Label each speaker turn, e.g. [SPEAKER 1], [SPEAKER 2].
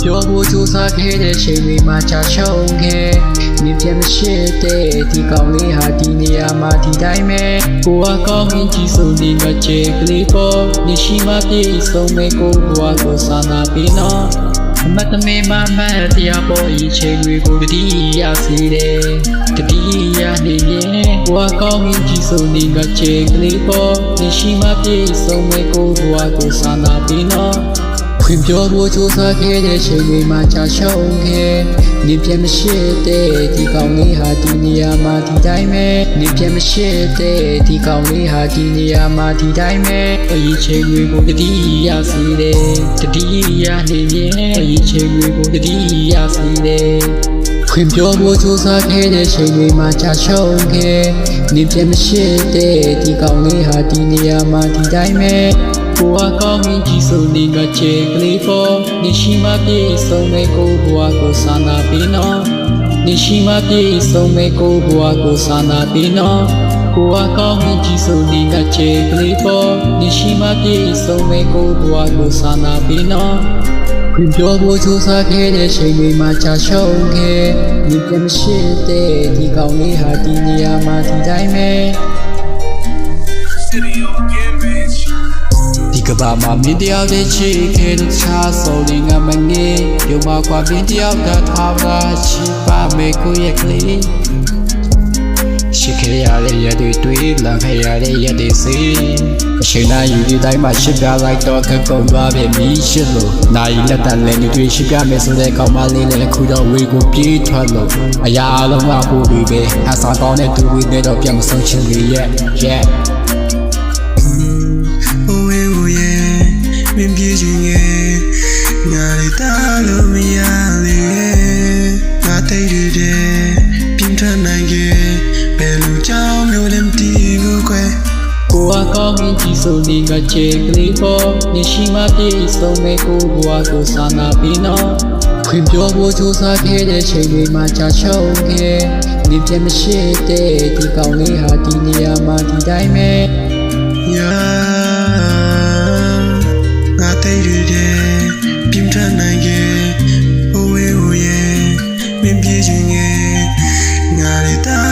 [SPEAKER 1] ပြောဖို့ကြိုးစားခဲ့တဲ့ချိန်တွေမှာကြာရှုံးခဲ့မြင်ပြမရှိတဲ့ဒီကောင်းလေးဟာဒီနေရာမှာဒီတိုင်းပဲကိုကကောင်းရင်ကြီးစုံနေငါချေကလေးပေါ်နေရှိမှပြေဆုံးမဲ့ကိုဘဝကိုစာနာပြီးနော်အမတ်တမေမမတ်တရားပေါ်ဤချိန်တွေကိုတတိယစီတယ်တတိယနေရင်ကိုကကောင်းရင်ကြီးစုံနေငါချေကလေးပေါ်နေရှိမှပြေဆုံးမဲ့ကိုဘဝကိုစာနာပြီးနော်ခွင့်ပြောဖို့ကြိုးစားခဲ့တဲ့ချိန်တွေမှာကြာရှုံးခဲ့နေပြမရှိတဲ့ဒီကောင်းလေးဟာဒီနေရာမှာဒီတိုင်းပဲနေပြမရှိတဲ့ဒီကောင်းလေးဟာဒီနေရာမှာဒီတိုင်းပဲအရေးချိန်တွေကိုတတိယစီတယ်တတိယနေရင်အရေးချိန်တွေကိုတတိယစီတယ်ခွင့်ပြောဖို့ကြိုးစားခဲ့တဲ့ချိန်တွေမှာကြာရှုံးခဲ့နေပြမရှိတဲ့ဒီကောင်းလေးဟာဒီနေရာမှာဒီတိုင်းပဲကိုကကောင်းရင်ကြီးစုံနေငါချေကလေးပေါ်နေရှိမှပြေဆုံးမဲ့ကိုဘဝကိုစာနာပြီးနော်နေရှိမှပြေဆုံးမဲ့ကိုဘဝကိုစာနာပြီးနော်ကိုကကောင်းရင်ကြီးစုံနေငါချေကလေးပေါ်နေရှိမှပြေဆုံးမဲ့ကိုဘဝကိုစာနာပြီးနော်ခွင့်ပြောဖို့ကြိုးစားခဲ့တဲ့ချိန်တွေမှာကြာရှုံးခဲ့နေပြမရှိတဲ့ဒီကောင်းလေးဟာဒီနေရာမှာဒီတိုင်းပဲဒီကဘာမှာမင်းတယောက်တည်းချစ်ခဲ့တဲ့ချာဆိုရင်ငါမငယ်ရုံမကွာမင်းတယောက်ကထားပါချစ်ပါမေကိုရဲ့ကလေးရှိခဲ့ရတဲ့ရတဲ့တွေ့လမ်းခဲ့ရတဲ့ရတဲ့စေအချိန်တိုင်းယူဒီတိုင်းမှာရှစ်ပြလိုက်တော့ခက်ကုန်သွားပြီမီးရှိလို့နိုင်လက်တန်လည်းတွေ့ရှစ်ပြမယ်ဆိုတဲ့ကောင်မလေးလည်းခုတော့ဝေကိုပြေးထွက်လို့အရာအလုံးကပို့ပြီးပဲအစားကောင်းတဲ့သူတွေနဲ့တော့ပြန်မဆုံးချင်လေရဲ့
[SPEAKER 2] မင်းပြေးခြင်းရဲ့ငါလေးတားလို့မရလေငါတိတ်ရတဲ့ပြင်းထန်နိုင်ရဲ့ဘယ်လိုကြောင့်မျိုးလဲမသိဘူးကွယ်
[SPEAKER 1] ကိုကကောင်းရင်ကြီးစုံနေငါချေကလေးပေါ်နေရှိမှပြေဆုံးမဲ့ကိုဘဝကိုစာနာပြီးနော်ခွင့်ပြောဖို့ကြိုးစားခဲ့တဲ့ချိန်တွေမှာကြာရှုံးခဲ့နေပြမရှိတဲ့ဒီကောင်းလေးဟာဒီနေရာမှာဒီတိုင်းပဲ
[SPEAKER 2] ငါတိတ်ရတဲ့ပြင်းထန်နိုင်ရဲ့အိုးဝဲမင်းပြေးခြင်းရဲ့ငါလေးတာ